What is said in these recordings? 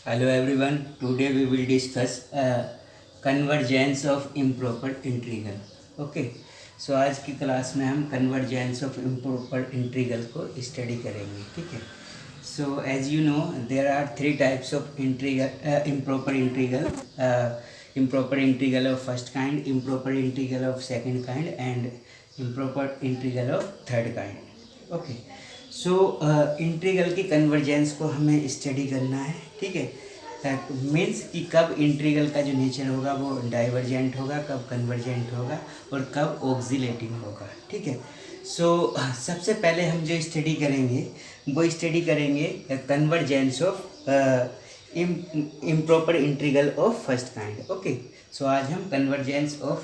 Hello everyone. Today we will discuss convergence of improper integral. Okay. So आज की class में हम convergence of improper integral को study करेंगे. ठीक है. So as you know, there are three types of improper integral. Improper integral of first kind, improper integral of second kind, and improper integral of third kind. Okay. So integral की convergence को हमें study करना है. ठीक है. Means कि कब integral का जो नेचर होगा वो डाइवर्जेंट होगा, कब कन्वर्जेंट होगा और कब ऑक्सिलेटिंग होगा. ठीक है. सो सबसे पहले हम जो स्टडी करेंगे वो स्टडी करेंगे convergence of improper integral of first kind. Okay. So आज हम convergence of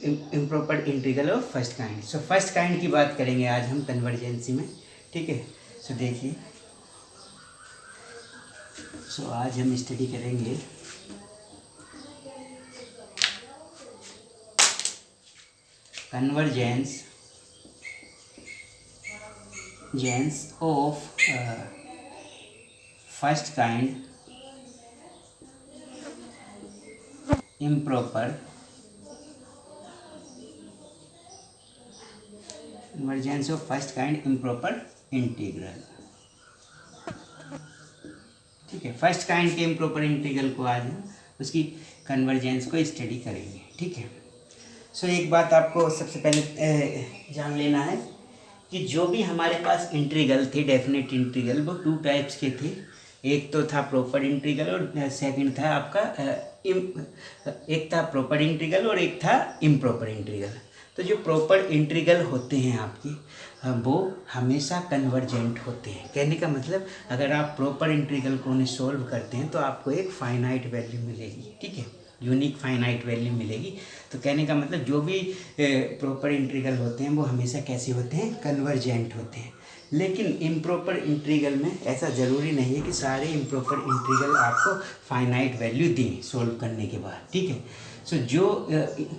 improper integral of first kind. So first kind की बात करेंगे आज हम कन्वर्जेंसी में. ठीक है. सो देखिए, सो आज हम स्टडी करेंगे convergence of first kind improper convergence of first kind improper integral. ठीक है. फर्स्ट काइंड के इम्प्रॉपर इंटीग्रल को आज हम उसकी कन्वर्जेंस को स्टडी करेंगे. ठीक है. सो एक बात आपको सबसे पहले जान लेना है कि जो भी हमारे पास इंटीग्रल थे, डेफिनेट इंटीग्रल, वो टू टाइप्स के थे. एक तो था प्रॉपर इंटीग्रल और सेकंड था आपका एक था प्रॉपर इंटीग्रल और एक था इम्प्रॉपर इंटीग्रल. तो जो प्रॉपर इंटीग्रल होते हैं आपके वो हमेशा कन्वर्जेंट होते हैं. कहने का मतलब अगर आप प्रॉपर इंटीग्रल को उन्हें सोल्व करते हैं तो आपको एक फाइनाइट वैल्यू मिलेगी. ठीक है. यूनिक फाइनाइट वैल्यू मिलेगी. तो कहने का मतलब जो भी प्रॉपर इंटीग्रल होते हैं वो हमेशा कैसे होते हैं, कन्वर्जेंट होते हैं. लेकिन इम्प्रॉपर इंटीग्रल में ऐसा ज़रूरी नहीं है कि सारे इम्प्रॉपर इंटीग्रल आपको फाइनाइट वैल्यू दें सोल्व करने के बाद. ठीक है. सो जो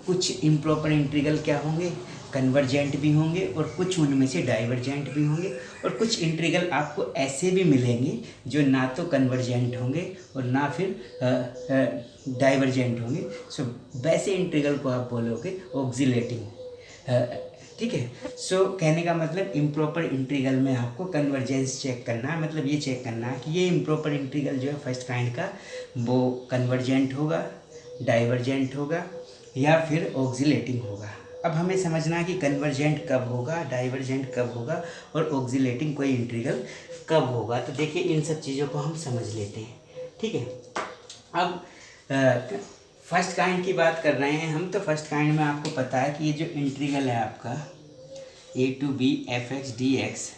कुछ इम्प्रॉपर इंटीग्रल क्या होंगे, कन्वर्जेंट भी होंगे और कुछ उनमें से डाइवर्जेंट भी होंगे और कुछ इंटीग्रल आपको ऐसे भी मिलेंगे जो ना तो कन्वर्जेंट होंगे और ना फिर डाइवर्जेंट होंगे. सो वैसे इंटीग्रल को आप बोलोगे ऑक्सिलेटिंग. ठीक है. सो कहने का मतलब इम्प्रॉपर इंटीग्रल में आपको कन्वर्जेंस चेक करना है. मतलब ये चेक करना है कि ये इम्प्रॉपर इंटीग्रल जो है फर्स्ट काइंड का वो कन्वर्जेंट होगा, डाइवर्जेंट होगा या फिर ऑक्सिलेटिंग होगा. अब हमें समझना है कि कन्वर्जेंट कब होगा, डाइवर्जेंट कब होगा और ऑक्सिलेटिंग कोई इंटीग्रल कब होगा. तो देखिए इन सब चीज़ों को हम समझ लेते हैं. ठीक है. अब फर्स्ट काइंड की बात कर रहे हैं हम. तो फर्स्ट काइंड में आपको पता है कि ये जो इंटीग्रल है आपका a to b f(x)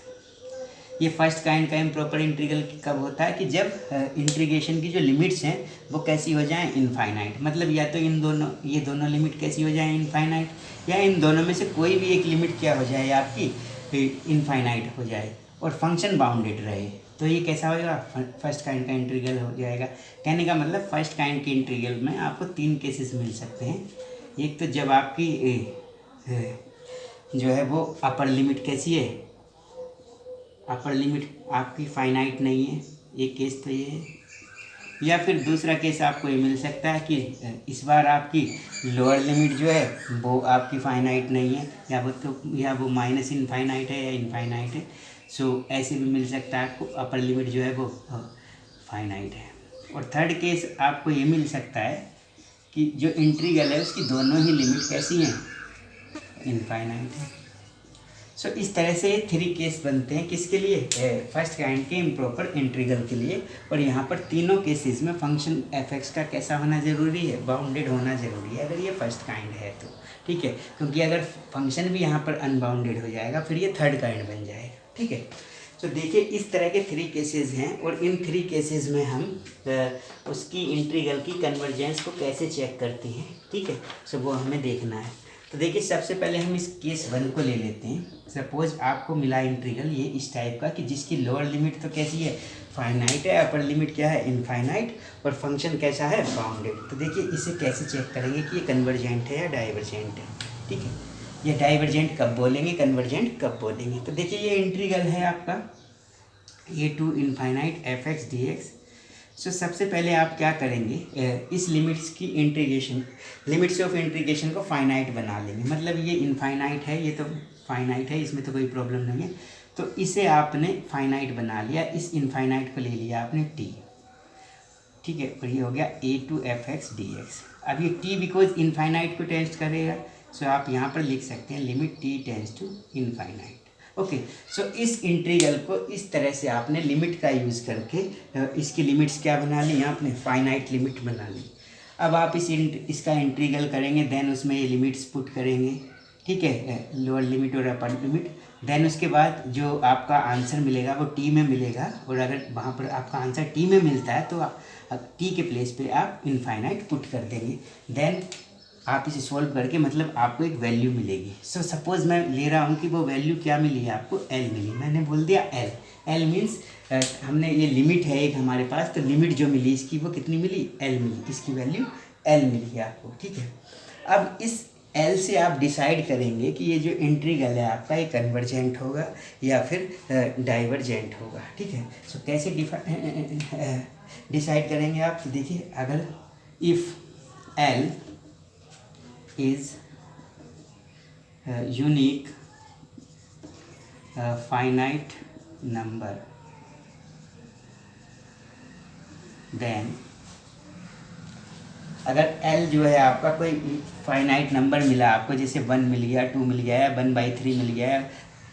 ये फर्स्ट काइंड का इम्प्रॉपर इंटीग्रल कब होता है कि जब इंटीग्रेशन की जो लिमिट्स हैं वो कैसी हो जाएं, इनफाइनाइट. मतलब या तो ये दोनों लिमिट कैसी हो जाएं, इनफाइनाइट, या इन दोनों में से कोई भी एक लिमिट क्या हो जाए आपकी, इनफाइनाइट हो जाए और फंक्शन बाउंडेड रहे. तो ये कैसा होगा, फर्स्ट काइंड का इंटीग्रल हो जाएगा. कहने का मतलब फर्स्ट काइंड के इंटीग्रल में आपको तीन केसेस मिल सकते हैं. एक तो जब आपकी जो है वो अपर लिमिट कैसी है, अपर लिमिट आपकी फाइनाइट नहीं है, एक केस तो ये है. या फिर दूसरा केस आपको ये मिल सकता है कि इस बार आपकी लोअर लिमिट जो है वो आपकी फाइनाइट नहीं है, या वो माइनस इनफाइनाइट है या इनफाइनाइट है. सो ऐसे भी मिल सकता है आपको, अपर लिमिट जो है वो फाइनाइट है. और थर्ड केस आपको ये मिल सकता है कि जो इंटीग्रल है उसकी दोनों ही लिमिट कैसी हैं, इनफाइनाइट है. सो इस तरह से थ्री केस बनते हैं किसके लिए, फर्स्ट काइंड के इम्प्रॉपर इंटीग्रल के लिए. और यहाँ पर तीनों केसेस में फंक्शन f(x) का कैसा होना ज़रूरी है, बाउंडेड होना ज़रूरी है अगर ये फर्स्ट काइंड है तो. ठीक है. क्योंकि अगर फंक्शन भी यहाँ पर अनबाउंडेड हो जाएगा फिर ये थर्ड काइंड बन जाएगा. ठीक है. तो देखिए इस तरह के थ्री केसेस हैं और इन थ्री केसेस में हम उसकी इंटीग्रल की कन्वर्जेंस को कैसे चेक करते हैं. ठीक है. सो वो हमें देखना है. तो देखिए सबसे पहले हम इस केस 1 को ले लेते हैं. सपोज आपको मिला इंटीग्रल ये इस टाइप का कि जिसकी लोअर लिमिट तो कैसी है, फाइनाइट है, अपर लिमिट क्या है, इनफाइनाइट, और फंक्शन कैसा है, बाउंडेड. तो देखिए इसे कैसे चेक करेंगे कि ये कन्वर्जेंट है या डाइवर्जेंट है. ठीक है. ये डाइवर्जेंट कब बोलेंगे, कन्वर्जेंट कब बोलेंगे. तो देखिए ये इंटीग्रल है आपका a to infinite f(x) dx. सो सबसे पहले आप क्या करेंगे, इस लिमिट्स ऑफ इंटीग्रेशन को फाइनाइट बना लेंगे। मतलब ये इनफाइनाइट है, ये तो फाइनाइट है, इसमें तो कोई प्रॉब्लम नहीं है। तो इसे आपने फाइनाइट बना लिया, इस इनफाइनाइट को ले लिया आपने टी, ठीक है, और ये हो गया a to fx dx। अब ये t बिकॉज इनफाइनाइट को टेस्ट करेगा, सो आप यहाँ पर लिख सकते हैं limit t tends to infinite. Okay, so इस इंटीग्रल को इस तरह से आपने लिमिट का यूज़ करके इसकी लिमिट्स क्या बना ली, आपने फाइनाइट लिमिट बना ली। अब आप इसका इंटीग्रल करेंगे, देन उसमें ये लिमिट्स पुट करेंगे, ठीक है, लोअर लिमिट और अपर लिमिट। देन उसके बाद जो आपका आंसर मिलेगा वो टी में मिलेगा, और अगर वहाँ पर आपका आंसर टी में मिलता है तो टी के प्लेस पे आप इनफाइनाइट पुट कर देंगे। देन आप इसे सॉल्व करके मतलब आपको एक वैल्यू मिलेगी। सो सपोज़ मैं ले रहा हूँ कि वो वैल्यू क्या मिली है आपको, एल मिली। मैंने बोल दिया एल, एल मीन्स हमने ये लिमिट है एक हमारे पास, तो लिमिट जो मिली इसकी वो कितनी मिली, एल मिली, इसकी वैल्यू एल मिली है आपको, ठीक है। अब इस एल से आप डिसाइड करेंगे कि ये जो इंटीग्रल है आपका ये कन्वर्जेंट होगा या फिर डाइवर्जेंट होगा, ठीक है। सो कैसे डिसाइड करेंगे आप, तो देखिए, अगर if L is unique finite number, then अगर L जो है आपका कोई फाइनाइट नंबर मिला आपको, जैसे 1 मिल गया, 2 मिल गया, 1/3 मिल गया,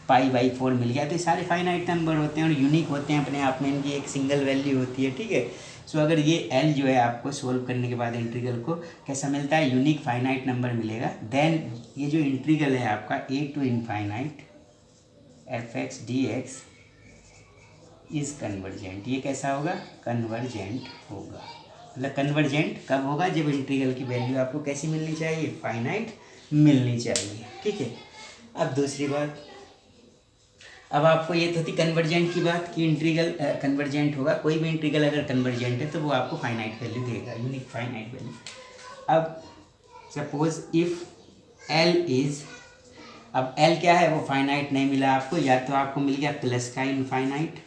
π/4 मिल गया, तो ये सारे फाइनाइट नंबर होते हैं और यूनिक होते हैं अपने आप में, इनकी एक सिंगल वैल्यू होती है, ठीक है। सो अगर ये L जो है आपको सोल्व करने के बाद इंटीग्रल को कैसा मिलता है, यूनिक फाइनाइट नंबर मिलेगा। देन ये जो इंटीग्रल है आपका a to infinite fx dx is convergent. ये कैसा होगा, कन्वर्जेंट होगा। मतलब कन्वर्जेंट कब होगा, जब इंटीग्रल की वैल्यू आपको कैसी मिलनी चाहिए, फाइनाइट मिलनी चाहिए, ठीक है। अब दूसरी बात, अब आपको ये तो थी कन्वर्जेंट की बात कि इंटीग्रल कन्वर्जेंट होगा। कोई भी इंटीग्रल अगर कन्वर्जेंट है तो वो आपको फाइनाइट वैल्यू देगा, यूनिक फाइनाइट वैल्यू। अब सपोज इफ़ एल इज़, अब एल क्या है, वो फाइनाइट नहीं मिला आपको, या तो आपको मिल गया प्लस का इनफाइनाइट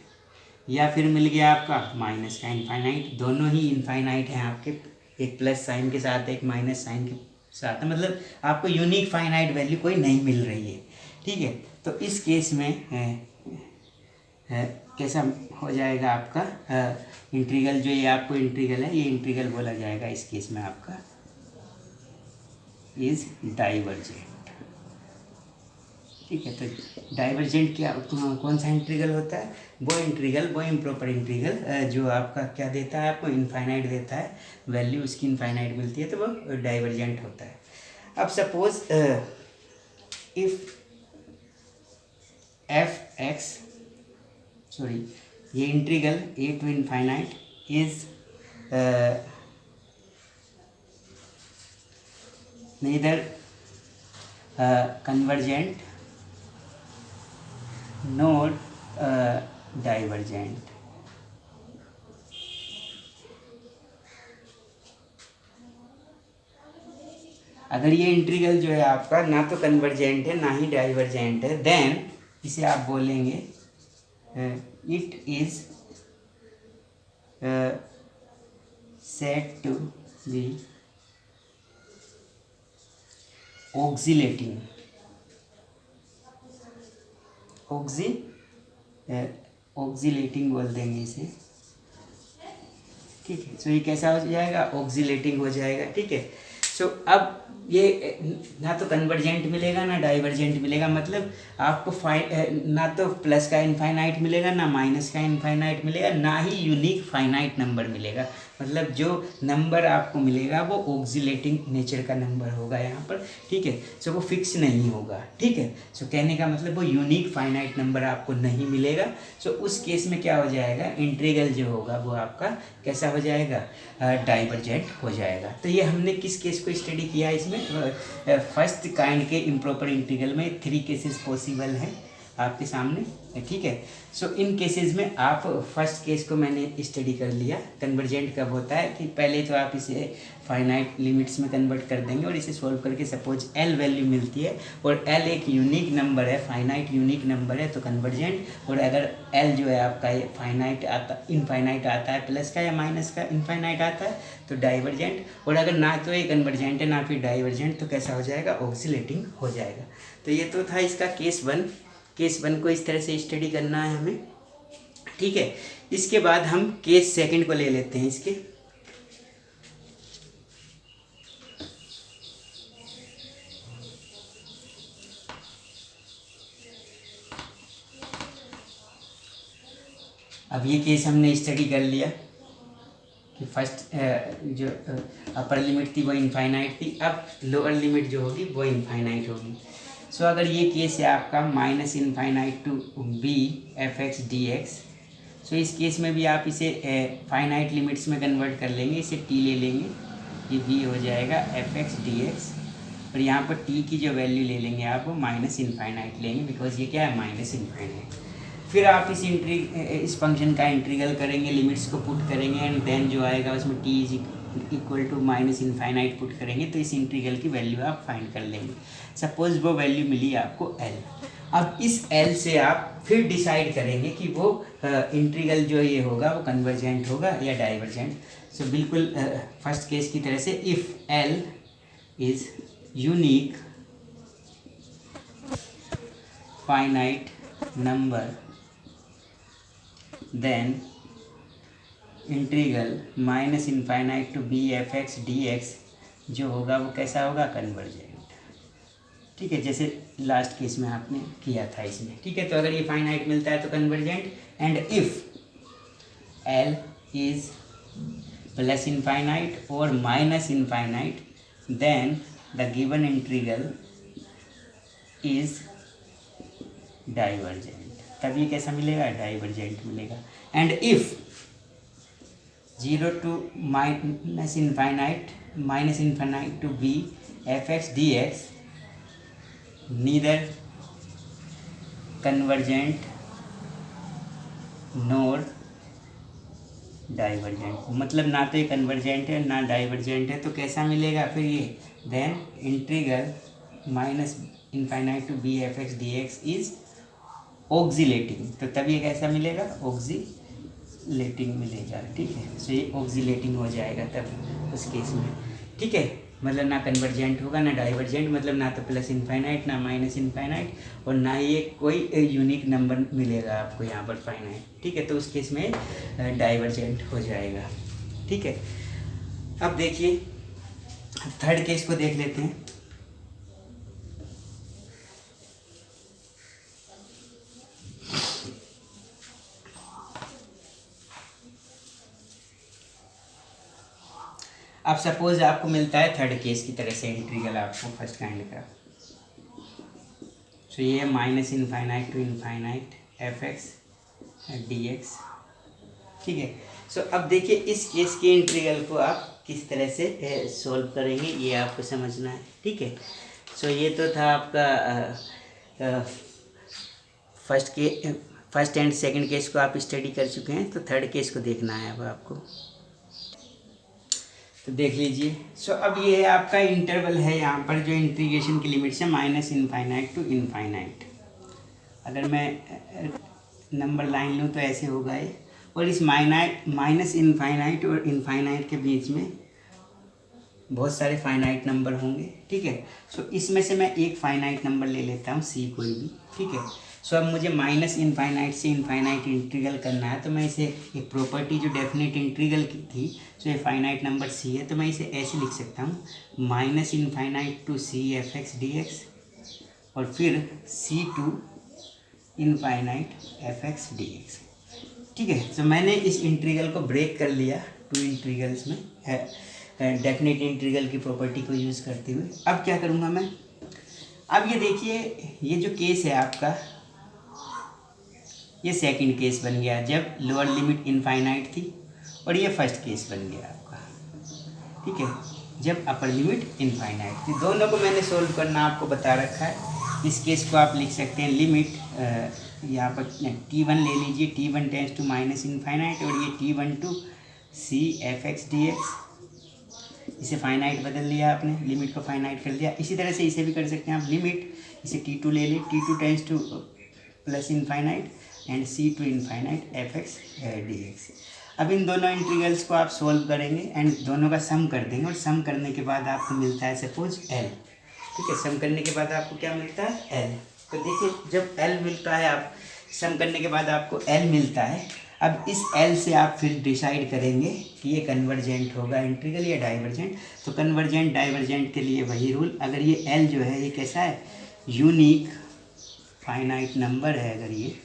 या फिर मिल गया आपका माइनस का इनफाइनाइट। दोनों ही इनफाइनाइट हैं आपके, एक प्लस साइन के साथ एक माइनस साइन के साथ, मतलब आपको यूनिक फाइनाइट वैल्यू कोई नहीं मिल रही है, ठीक है। तो इस केस में कैसा हो जाएगा आपका इंटीग्रल, जो ये आपको इंटीग्रल है, ये इंटीग्रल बोला जाएगा इस केस में आपका इज़ डाइवर्जेंट, ठीक है। तो डाइवर्जेंट क्या, कौन सा इंटीग्रल होता है, वो इंटीग्रल, वो इम्प्रॉपर इंटीग्रल जो आपका क्या देता है, आपको इनफाइनाइट देता है वैल्यू, उसकी इनफाइनाइट मिलती है, तो वो डाइवर्जेंट होता है। अब suppose if f x, sorry, ये integral a to infinite is neither convergent nor divergent। अगर ये इंटीग्रल जो है आपका ना तो कन्वर्जेंट है ना ही डाइवर्जेंट है, देन इसे आप बोलेंगे it is said to be oscillating, oscillating बोल देंगे इसे, ठीक है। सो ये कैसा हो जाएगा, ऑक्सिलेटिंग हो जाएगा, ठीक है। सो अब ये ना तो कन्वर्जेंट मिलेगा ना डाइवर्जेंट मिलेगा, मतलब आपको ना तो प्लस का इनफाइनाइट मिलेगा ना माइनस का इनफाइनाइट मिलेगा, ना ही यूनिक फाइनाइट नंबर मिलेगा। मतलब जो नंबर आपको मिलेगा वो ऑक्सिलेटिंग नेचर का नंबर होगा यहाँ पर, ठीक है। सो वो फिक्स नहीं होगा, ठीक है। सो कहने का मतलब वो यूनिक फाइनाइट नंबर आपको नहीं मिलेगा। सो उस केस में क्या हो जाएगा, इंटीग्रल जो होगा वो आपका कैसा हो जाएगा, डाइवर्जेंट हो जाएगा। तो ये हमने किस केस को स्टडी किया, इसमें फर्स्ट काइंड के इम्प्रॉपर इंटीग्रल में 3 केसेस पॉसिबल हैं। आपके सामने है, ठीक है। सो इन केसेस में आप फर्स्ट केस को मैंने स्टडी कर लिया। कन्वर्जेंट कब होता है कि पहले तो आप इसे फाइनाइट लिमिट्स में कन्वर्ट कर देंगे और इसे सॉल्व करके सपोज एल वैल्यू मिलती है और एल एक यूनिक नंबर है, फाइनाइट यूनिक नंबर है, तो कन्वर्जेंट। और अगर एल जो है आपका ये फाइनाइट आता, इनफाइनाइट आता है, प्लस का या माइनस का, इनफाइनाइट आता है तो डाइवर्जेंट। और अगर ना तो ये कन्वर्जेंट है ना फिर डाइवर्जेंट तो कैसा हो जाएगा, ऑक्सीलेटिंग हो जाएगा। तो ये तो था इसका केस वन। केस वन को इस तरह से स्टडी करना है हमें, ठीक है। इसके बाद हम केस सेकंड को ले लेते हैं इसके। अब ये केस हमने स्टडी कर लिया कि फर्स्ट जो अपर लिमिट थी वो इनफाइनाइट थी, अब लोअर लिमिट जो होगी वो इनफाइनाइट होगी। सो अगर ये केस है आपका minus infinite to B F x D x, so इस केस में भी आप इसे फाइनाइट लिमिट्स में कन्वर्ट कर लेंगे, इसे टी ले लेंगे, ये बी हो जाएगा एफ एक्स डी एक्स, और यहाँ पर टी की जो वैल्यू ले लेंगे आप वो माइनस इनफाइनाइट लेंगे, बिकॉज ये क्या है, माइनस इनफाइनाइट। फिर आप इस फंक्शन का इंटीग्रल करेंगे, लिमिट्स को पुट करेंगे एंड देन जो आएगा उसमें T is equal to minus infinite put करेंगे, तो इस इंटीग्रल की वैल्यू आप फाइंड कर लेंगे। सपोज वो वैल्यू मिली आपको एल। अब इस एल से आप फिर डिसाइड करेंगे कि वो इंटीग्रल जो ये होगा वो कन्वर्जेंट होगा या डाइवर्जेंट। सो बिल्कुल फर्स्ट केस की तरह से, if L is unique finite number then integral minus infinite to B F x D X जो होगा वो कैसा होगा, कन्वर्जेंट, ठीक है, जैसे लास्ट केस में आपने किया था इसमें, ठीक है। तो अगर ये फाइनाइट मिलता है तो convergent, and if l is plus infinite और minus infinite then the given integral is divergent, तब ये कैसा मिलेगा, डाइवर्जेंट मिलेगा। And if 0 to minus infinite to B F x D x neither convergent nor divergent, मतलब ना तो ये कन्वर्जेंट है ना डाइवर्जेंट है, तो कैसा मिलेगा फिर ये, then integral minus infinite to B F x D X is oscillating, तो तब ये कैसा मिलेगा, ऑक्सीलेटिंग मिलेगा, ठीक है। सो ये ऑक्सीलेटिंग हो जाएगा तब उस केस में, ठीक है। मतलब ना कन्वर्जेंट होगा ना डाइवर्जेंट, मतलब ना तो प्लस इनफाइनाइट ना माइनस इनफाइनाइट, और ना ये कोई यूनिक नंबर मिलेगा आपको यहाँ पर फाइनाइट, ठीक है। तो उस केस में डाइवर्जेंट हो जाएगा, ठीक है। अब देखिए थर्ड केस को देख लेते हैं। अब सपोज आपको मिलता है थर्ड केस की तरह से इंटीग्रल आपको फर्स्ट काइंड का, सो ये है minus infinite to infinite F x D x, ठीक है। सो अब देखिए इस केस के इंटीग्रल को आप किस तरह से सॉल्व करेंगे ये आपको समझना है, ठीक है। सो ये तो था आपका फर्स्ट एंड सेकंड केस को आप स्टडी कर चुके हैं, तो थर्ड केस को देखना है अब आपको, तो देख लीजिए। सो अब ये है आपका इंटरवल है, यहाँ पर जो इंटीग्रेशन की लिमिट्स है माइनस इनफाइनाइट टू इनफाइनाइट। अगर मैं नंबर लाइन लूँ तो ऐसे होगा ये, और इस माइनस इनफाइनाइट और इनफाइनाइट के बीच में बहुत सारे फाइनाइट नंबर होंगे, ठीक है। सो इसमें से मैं एक फाइनाइट नंबर ले लेता हूँ सी कोई भी, ठीक है। सो अब मुझे माइनस इनफाइनाइट से इनफाइनाइट इंटीग्रल करना है, तो मैं इसे एक प्रॉपर्टी जो डेफिनेट इंटीग्रल की थी, सो ये फाइनाइट नंबर सी है, तो मैं इसे ऐसे लिख सकता हूँ minus infinite to C F x D x और फिर c to infinite F x D x, ठीक है। तो मैंने इस इंटीग्रल को ब्रेक कर लिया टू इंटीग्रल्स में डेफिनेट इंटीग्रल की प्रॉपर्टी को यूज़ करते हुए। अब क्या करूँगा मैं, अब ये देखिए ये जो केस है आपका, ये सेकंड केस बन गया जब लोअर लिमिट इनफाइनाइट थी, और ये फर्स्ट केस बन गया आपका, ठीक है, जब अपर लिमिट इनफाइनाइट थी। दोनों को मैंने सोल्व करना आपको बता रखा है, इस केस को आप लिख सकते हैं लिमिट यहाँ पर t1 ले लीजिए, t1 tends to minus infinite, और ये t1 to C F x D X, इसे फाइनाइट बदल लिया आपने, लिमिट को फाइनाइट कर दिया। इसी तरह से इसे भी कर सकते हैं आप, लिमिट इसे t2 ले लें, t2 tends to plus infinite and c to infinite F x D X. अब इन दोनों इंटीग्रल्स को आप सोल्व करेंगे एंड दोनों का सम कर देंगे, और सम करने के बाद आपको मिलता है सपोज l। ठीक है, सम करने के बाद आपको क्या मिलता है l। तो देखिए जब l मिलता है, आप सम करने के बाद आपको l मिलता है। अब इस l से आप फिर डिसाइड करेंगे कि ये कन्वर्जेंट होगा इंटीग्रल या डाइवर्जेंट। तो कन्वर्जेंट डाइवर्जेंट के लिए वही रूल, अगर ये l जो है ये कैसा है, यूनिक फाइनाइट नंबर है अगर ये,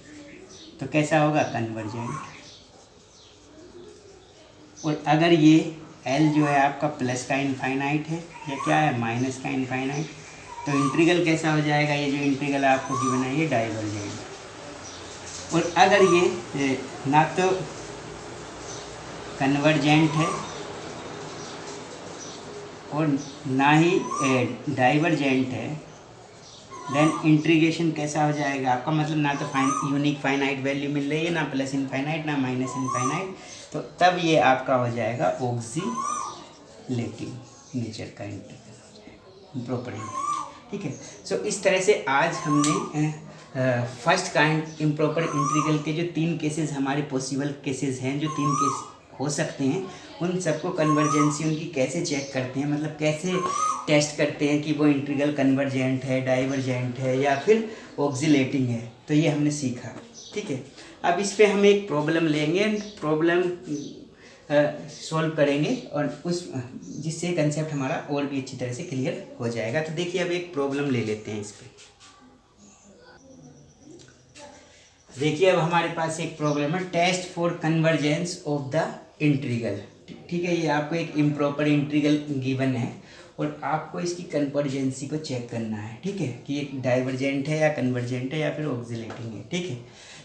तो कैसा होगा, कन्वर्जेंट। और अगर ये l जो है आपका प्लस का इनफाइनाइट है या क्या है, माइनस का इनफाइनाइट, तो इंटीग्रल कैसा हो जाएगा, ये जो इंटीग्रल आपको गिवन है ये डाइवर्जेंट। और अगर ये ना तो कन्वर्जेंट है और ना ही डाइवर्जेंट है, देन इंटीग्रेशन कैसा हो जाएगा आपका, मतलब ना तो यूनिक फाइनाइट वैल्यू मिल रही है, ना प्लस इनफाइनाइट ना माइनस इनफाइनाइट, तो तब ये आपका हो जाएगा ऑक्सीलेटिव नेचर का इंटीग्रल, इम्प्रॉपर इंटीग्रल। ठीक है, सो इस तरह से आज हमने फर्स्ट काइंड इम्प्रॉपर इंटीग्रल के जो 3 केसेस हमारे पॉसिबल केसेस हैं, जो 3 केस हो सकते हैं, उन सबको कन्वर्जेंसी उनकी कैसे चेक करते हैं, मतलब कैसे टेस्ट करते हैं कि वो इंटीग्रल कन्वर्जेंट है, डाइवर्जेंट है या फिर ऑक्सीलेटिंग है, तो ये हमने सीखा। ठीक है, अब इस पे हम एक प्रॉब्लम लेंगे, प्रॉब्लम सॉल्व करेंगे और उस जिससे कंसेप्ट हमारा और भी अच्छी तरह से क्लियर हो जाएगा। तो देखिए अब एक प्रॉब्लम ले लेते हैं इस पर। देखिए अब हमारे पास एक प्रॉब्लम है, test for convergence of the integral. ठीक है, ये आपको एक इम्प्रॉपर इंटीग्रल गिवन है और आपको इसकी कन्वर्जेंसी को चेक करना है। ठीक है, कि ये डाइवर्जेंट है या कन्वर्जेंट है या फिर ऑक्सीलेटिंग है। ठीक है,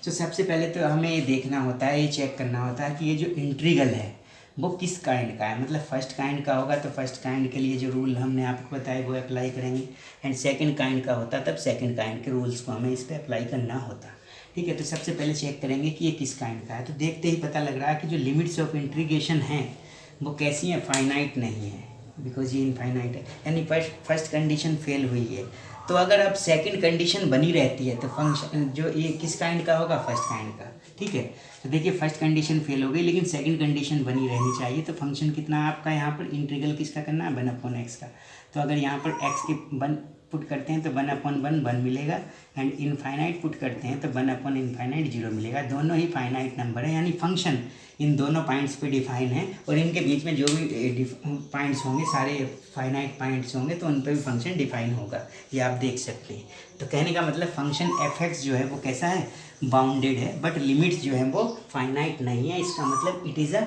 तो सबसे पहले तो हमें ये देखना होता है, ये चेक करना होता है कि ये जो इंटीग्रल है वो किस काइंड का है, मतलब फर्स्ट काइंड का होगा तो फर्स्ट काइंड के लिए जो रूल हमने आपको बताए वो अप्लाई करेंगे, एंड सेकंड काइंड का होता तब सेकंड काइंड के रूल्स को हमें इस पर अप्लाई करना होता। ठीक है, तो सबसे पहले चेक करेंगे कि ये किस काइंड का है। तो देखते ही पता लग रहा है कि जो लिमिट्स ऑफ इंटीग्रेशन हैं वो कैसी हैं, फाइनाइट नहीं है, बिकॉज ये इनफाइनाइट है, यानी फर्स्ट कंडीशन फेल हुई है। तो अगर अब सेकंड कंडीशन बनी रहती है तो फंक्शन जो ये किस काइंड का होगा, फर्स्ट काइंड का। ठीक है, तो देखिए फर्स्ट कंडीशन फेल हो गई लेकिन सेकंड कंडीशन बनी रहनी चाहिए। तो फंक्शन कितना है आपका यहाँ पर, इंटीग्रल किसका करना है, 1/x का। तो अगर यहाँ पर x के 1 पुट करते हैं तो 1/1 1 मिलेगा, एंड इनफाइनाइट पुट करते हैं तो 1/इनफाइनाइट 0 मिलेगा। दोनों ही फाइनाइट नंबर है, यानी फंक्शन इन दोनों पॉइंट्स पे डिफाइन है, और इनके बीच में जो भी पॉइंट्स होंगे सारे फाइनाइट पॉइंट्स होंगे तो उन पर भी फंक्शन डिफाइन होगा, ये आप देख सकते हैं। तो कहने का मतलब फंक्शन f(x) जो है वो कैसा है, बाउंडेड है, बट लिमिट्स जो है वो फाइनाइट नहीं है। इसका मतलब it is a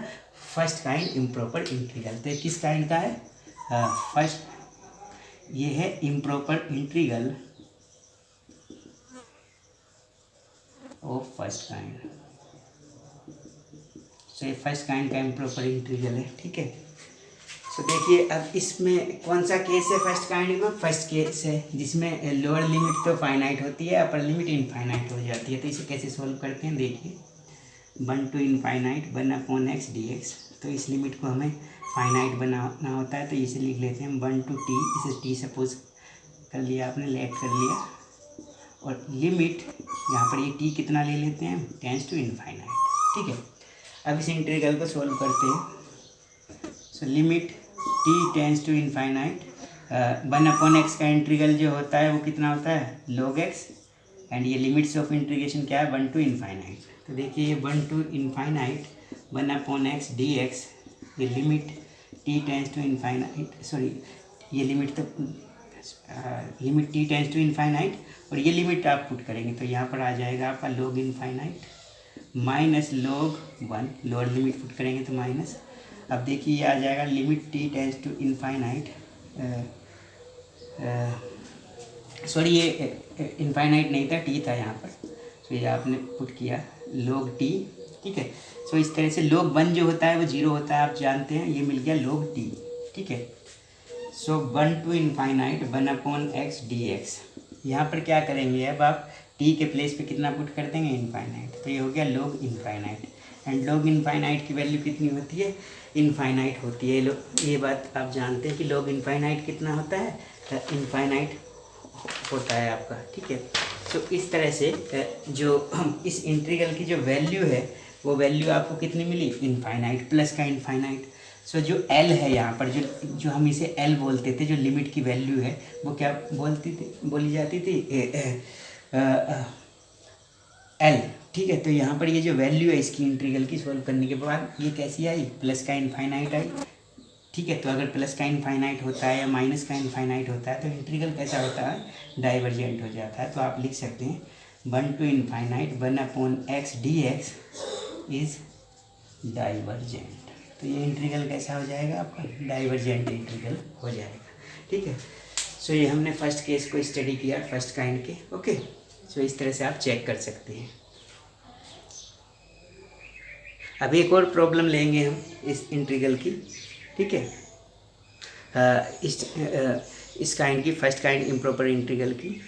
first kind improper integral. तो किस काइंड का है, फर्स्ट, ये है improper integral of first kind. So ये फर्स्ट काइंड का इम्प्रॉपर इंटीग्रल है। ठीक है, सो देखिए अब इसमें कौन सा केस है फर्स्ट काइंड में, फर्स्ट केस है जिसमें लोअर लिमिट तो फाइनाइट होती है, अपर लिमिट इनफाइनाइट हो जाती है। तो इसे कैसे सोल्व करते हैं, देखिए 1 to इनफाइनाइट 1/x dx। तो इस लिमिट को हमें फाइनाइट बनाना होता है, तो इसे लिख लेते हैं 1 to t, इसे t सपोज कर लिया आपने, लेट कर लिया, और लिमिट यहाँ पर ये t कितना ले लेते हैं, टेंस टू इनफाइनाइट। ठीक है, अब इस इंटीग्रल को सोल्व करते हैं। So limit t tends to infinite 1/x का इंटीग्रल जो होता है वो कितना होता है, log x, एंड ये लिमिट्स ऑफ इंटीग्रेशन क्या है, 1 to इनफाइनाइट। तो देखिए 1 to इनफाइनाइट 1/x dx, ये limit t tends to infinite, sorry ये लिमिट तो limit t tends to infinite, और ये लिमिट आप पुट करेंगे तो यहाँ पर आ जाएगा आपका log infinite minus log 1, lower limit put करेंगे तो माइनस। अब देखिए ये आ जाएगा limit t tends to infinite, sorry ये इनफाइनाइट नहीं था, t था यहाँ पर, तो ये आपने पुट किया log t। ठीक है, सो इस तरह से log 1 जो होता है वो 0 होता है, आप जानते हैं, ये मिल गया log t। ठीक है, सो 1 to इनफाइनाइट 1/x dx, यहाँ पर क्या करेंगे, अब आप टी के प्लेस पे कितना पुट कर देंगे, इनफाइनाइट, तो ये हो गया log infinite. And log infinite की वैल्यू कितनी होती है, इनफाइनाइट होती है। ये बात आप जानते हैं कि log इनफाइनाइट कितना होता है, इनफाइनाइट होता है आपका, ठीक है। तो इस तरह से जो इस इंटीग्रल की जो वैल्यू है वो वैल्यू आपको कितनी मिली, इनफाइनाइट प्लस का इनफाइनाइट। सो जो एल है यहाँ पर, जो हम इसे एल बोलते थे, जो लिमिट की वैल्यू है वो क्या बोली जाती थी, एल, ठीक है। तो यहाँ पर ये जो वैल्यू है इसकी इंटीग्रल की सॉल्व करने के बाद ये कैसी आई, प्लस का इनफाइनाइट आई, ठीक है। तो अगर प्लस का इनफाइनाइट होता है या माइनस का इनफाइनाइट होता है तो इंटीग्रल कैसा होता है, डाइवर्जेंट हो जाता है। तो आप लिख सकते हैं 1 to infinite 1/x dx is divergent. तो ये इंटीग्रल कैसा हो जाएगा आपका, डाइवर्जेंट इंटीग्रल हो जाएगा, ठीक है। सो ये हमने फर्स्ट केस को स्टडी किया, फर्स्ट काइंड के, ओके। सो इस तरह से आप चेक कर सकते हैं। अब एक और प्रॉब्लम लेंगे हम इस इंटीग्रल की, ठीक है, इस काइंड की, फर्स्ट काइंड इम्प्रॉपर इंटीग्रल की।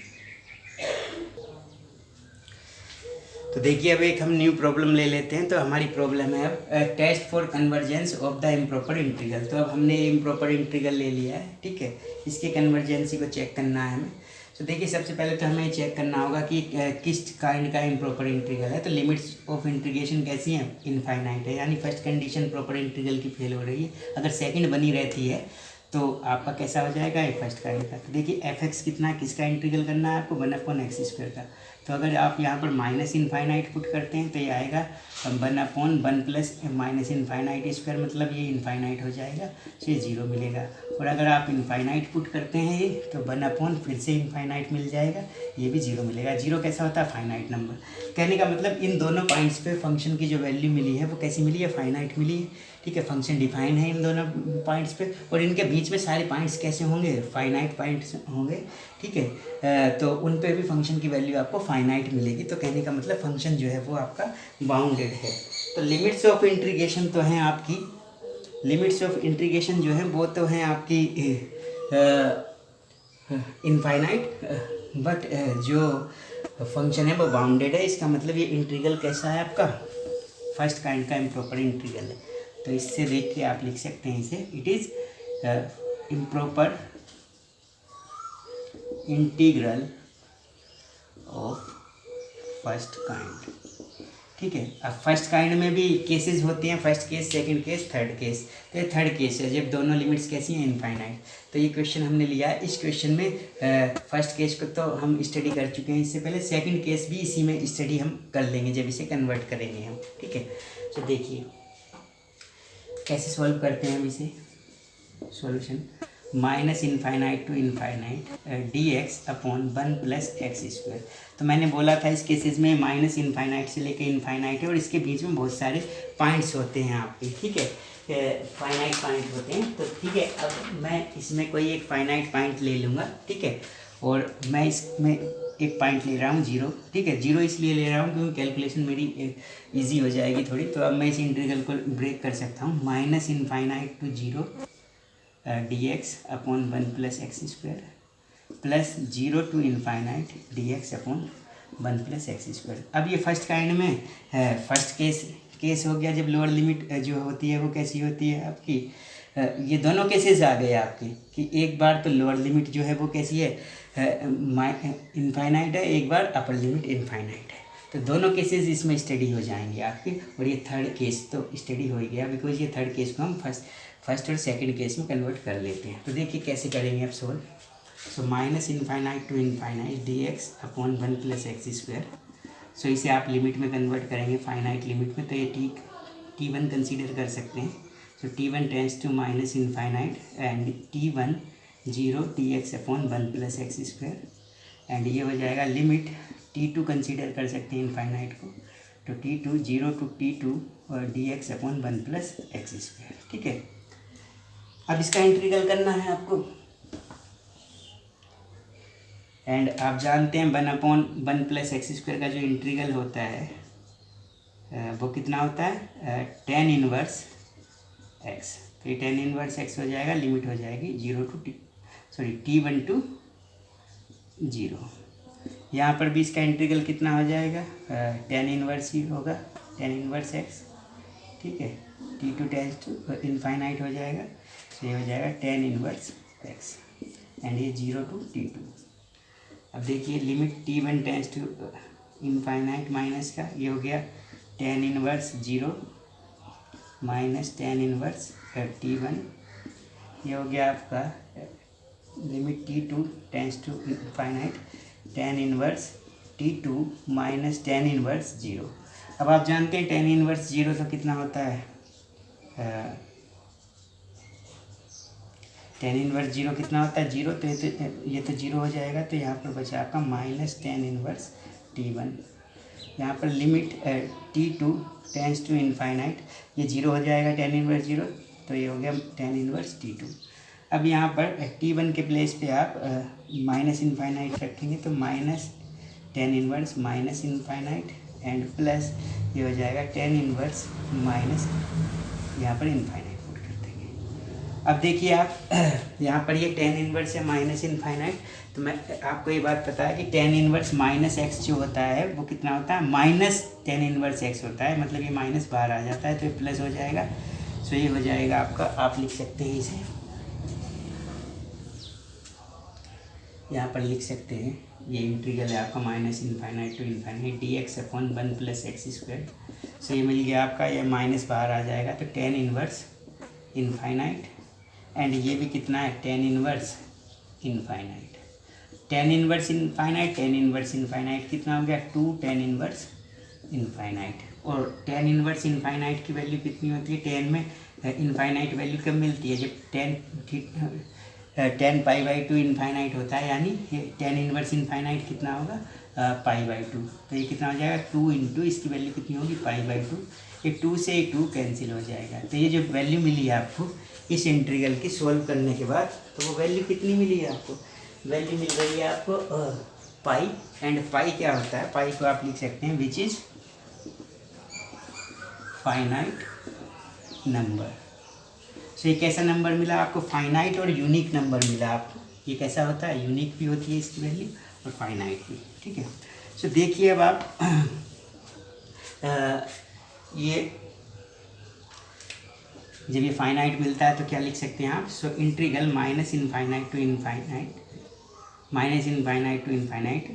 तो देखिए अब एक हम न्यू प्रॉब्लम ले लेते हैं। तो हमारी प्रॉब्लम है अब test for convergence of the improper integral. तो अब हमने इम्प्रॉपर इंटीग्रल ले लिया है, ठीक है। इसके कन्वर्जेंसी को चेक करना है हमें। तो देखिए सबसे पहले तो हमें चेक करना होगा कि किस काइंड का इम्प्रॉपर इंटीग्रल है। तो लिमिट्स ऑफ इंटीग्रेशन कैसी हैं, इनफाइनाइट है, यानी फर्स्ट कंडीशन प्रॉपर इंटीग्रल की फेल हो रही है। अगर सेकंड बनी रहती है तो आपका कैसा हो जाएगा, ये फर्स्ट काइंड का। तो देखिए एफ एक्स कितना, किसका इंटीग्रल करना है आपको, 1/x² का। तो अगर आप यहाँ पर माइनस इनफाइनाइट पुट करते हैं तो ये आएगा 1/1 प्लस माइनस इनफाइनाइट स्क्वायर, मतलब ये इनफाइनाइट हो जाएगा, तो ये 0 मिलेगा। और अगर आप इनफाइनाइट पुट करते हैं ये तो 1/, फिर से इनफाइनाइट मिल जाएगा, ये भी 0 मिलेगा। 0 कैसा होता है, फाइनाइट नंबर। कहने का मतलब इन दोनों पॉइंट्स पे फंक्शन की जो वैल्यू मिली है वो कैसी मिली है, फाइनाइट मिली है, ठीक है। फंक्शन डिफाइन है इन दोनों पॉइंट्स पे, और इनके बीच में सारे पॉइंट्स कैसे होंगे, फाइनाइट पॉइंट्स होंगे, ठीक है। तो उन पे भी फंक्शन की वैल्यू आपको फाइनाइट मिलेगी। तो कहने का मतलब फंक्शन जो है वो आपका बाउंडेड है। तो लिमिट्स ऑफ इंटीग्रेशन तो हैं आपकी, लिमिट्स ऑफ इंटीग्रेशन जो है वो तो हैं आपकी इनफाइनाइट, बट जो फंक्शन है वो बाउंडेड है। इसका मतलब ये इंटीग्रल कैसा है आपका, फर्स्ट काइंड का इम्प्रॉपर इंटीग्रल है। तो इससे देख के आप लिख सकते हैं इसे, it is improper integral of first kind, ठीक है। अब फर्स्ट काइंड में भी केसेस होते हैं, first case, second case, third case. तो ये थर्ड केस है जब दोनों लिमिट्स कैसी हैं, इनफाइनाइट। तो ये क्वेश्चन हमने लिया है। इस क्वेश्चन में फर्स्ट केस को तो हम स्टडी कर चुके हैं इससे पहले, सेकंड केस भी इसी में स्टडी हम कर लेंगे जब इसे कन्वर्ट करेंगे हम, ठीक है। तो देखिए कैसे सॉल्व करते हैं हम इसे, solution minus infinite to infinite dx/1 + x²। तो मैंने बोला था इस केसेस में माइनस इनफाइनाइट से लेकर इनफाइनाइट है और इसके बीच में बहुत सारे पॉइंट्स होते हैं आपके, ठीक है, फाइनाइट पॉइंट होते हैं। तो ठीक है, अब मैं इसमें कोई एक फाइनाइट पॉइंट ले लूँगा, ठीक है। और मैं इसमें एक पॉइंट ले रहा हूँ 0, ठीक है। 0 इसलिए ले रहा हूँ क्योंकि कैलकुलेशन मेरी ईजी हो जाएगी थोड़ी। तो अब मैं इस इंटीग्रल को ब्रेक कर सकता हूँ, minus infinite to 0 dx/1 + x² plus 0 to infinite dx/1 + x²। अब ये फर्स्ट काइंड में है, फर्स्ट केस हो गया जब लोअर लिमिट जो होती है वो कैसी होती है आपकी, ये दोनों केसेस आ गए आपके कि एक बार तो लोअर लिमिट जो है वो कैसी है, इनफाइनाइट है, एक बार अपर लिमिट इनफाइनाइट है। तो दोनों केसेस इसमें स्टडी हो जाएंगे आपके। और ये थर्ड केस तो स्टडी हो ही गया बिकॉज ये थर्ड केस को हम फर्स्ट और सेकंड केस में कन्वर्ट कर लेते हैं। तो देखिए कैसे करेंगे आप solve. So minus infinite to infinite dx/1 + x²। So इसे आप लिमिट में कन्वर्ट करेंगे, फाइनाइट लिमिट में। तो ये t1 कंसीडर कर सकते हैं। So t1 tends to minus infinite and t1 0 dx/1 + x²। And ये हो जाएगा लिमिट t2 कंसीडर कर सकते हैं इनफाइनाइट को। तो t2 0 to t2 और dx/1 + x², ठीक है। अब इसका इंटीग्रल करना है आपको। एंड आप जानते हैं 1/1 + x² का जो इंटीग्रल होता है वो कितना होता है, tan इनवर्स x। तो ये tan इनवर्स x हो जाएगा, लिमिट हो जाएगी t1 to 0, यहाँ पर भी इसका इंटीग्रल कितना हो जाएगा, टेन इनवर्स ही होगा, टेन इनवर्स एक्स, ठीक है, T two tends to infinite हो जाएगा, तो ये हो जाएगा टेन इनवर्स एक्स एंड ये 0 to t2। अब देखिए limit t1 tends to infinite minus का ये हो गया tan inverse 0 minus tan inverse t1, ये हो गया आपका limit t2 tends to infinite tan inverse t2 minus tan inverse 0। अब आप जानते हैं टेन इनवर्स 0 तो कितना होता है, टेन इनवर्स 0 कितना होता है, 0, तो ये तो 0 हो जाएगा, तो यहाँ पर बचा आपका माइनस टेन इनवर्स t1। यहाँ पर limit t2 tends to infinite, ये 0 हो जाएगा टेन इनवर्स 0, तो ये हो गया टेन इनवर्स t2। अब यहाँ पर t1 के प्लेस पे आप माइनस इनफाइनाइट रखेंगे, तो minus tan inverse minus infinite and plus ये हो जाएगा टेन इनवर्स माइनस यहाँ पर इनफाइनाइट पुट कर देंगे। अब देखिए आप यहाँ पर ये टेन इनवर्स है माइनस इनफाइनाइट, तो मैं आपको ये बात पता है कि टेन इनवर्स माइनस एक्स जो होता है वो कितना होता है, माइनस टेन इनवर्स एक्स होता है, मतलब ये माइनस बाहर आ जाता है तो ये प्लस हो जाएगा। सो ये हो जाएगा आपका, आप लिख सकते हैं इसे, यहाँ पर लिख सकते हैं ये इंटीग्रल है आपका minus infinite to infinite d x upon one plus x square. So ये मिल गया आपका, ये माइनस बाहर आ जाएगा तो टेन इनवर्स इनफाइनाइट एंड ये भी कितना है, tan inverse infinite, tan inverse infinite, tan inverse infinite कितना हो गया, टू टेन इनवर्स इनफाइनाइट। और टेन इनवर्स इनफाइनाइट की वैल्यू कितनी होती है, टेन में इनफाइनाइट वैल्यू कब मिलती है, जब ten pi by two infinite होता है, यानी टेन इनवर्स इनफाइनाइट कितना होगा, पाई बाई टू, तो ये कितना हो जाएगा, टू इंटू इसकी वैल्यू कितनी होगी, पाई बाई टू, ये टू से टू कैंसिल हो जाएगा। तो ये जो वैल्यू मिली है आपको इस इंटीग्रल की सोल्व करने के बाद, तो वो वैल्यू कितनी मिली है आपको, वैल्यू मिल रही है आपको पाई, एंड पाई क्या होता है, पाई को आप लिख सकते हैं विच इज़ फाइनाइट नंबर। सो ये कैसा नंबर मिला आपको, फाइनाइट और यूनिक नंबर मिला आपको। ये कैसा होता है, यूनिक भी होती है इसकी वैल्यू और फाइनाइट भी, ठीक है। सो देखिए अब आप ये जब ये फाइनाइट मिलता है तो क्या लिख सकते हैं आप, so integral minus infinite to infinite, minus infinite to infinite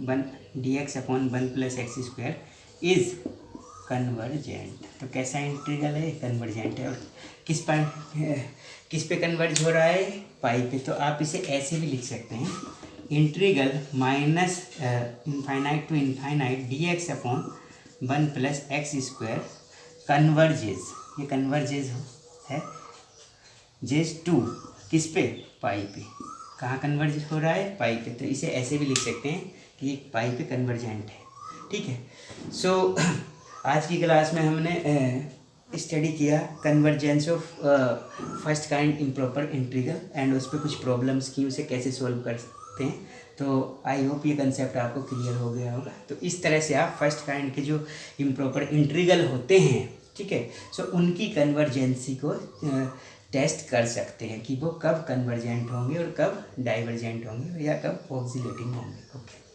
one D x upon one plus x square is convergent. तो कैसा इंटीग्रल है, कन्वर्जेंट है। और किस पे कन्वर्ज हो रहा है, पाई पे। तो आप इसे ऐसे भी लिख सकते हैं, integral minus infinite to infinite d x upon one plus x square converges, ये कन्वर्जेज है जेज टू, किस पे, पाई पे। कहाँ कन्वर्ज हो रहा है, पाई पे। तो इसे ऐसे भी लिख सकते हैं कि पाई पे कन्वर्जेंट है, ठीक है। सो आज की क्लास में हमने स्टडी किया convergence of first kind improper integral and उस पर कुछ प्रॉब्लम्स की, उसे कैसे सॉल्व कर सकते हैं। तो आई होप ये कंसेप्ट आपको क्लियर हो गया होगा। तो इस तरह से आप फर्स्ट काइंड के जो इम्प्रॉपर इंटीग्रल होते हैं, ठीक है, सो उनकी कन्वर्जेंसी को टेस्ट कर सकते हैं कि वो कब कन्वर्जेंट होंगे और कब डाइवर्जेंट होंगे या कब ऑक्सीलेटिंग होंगे। ओके।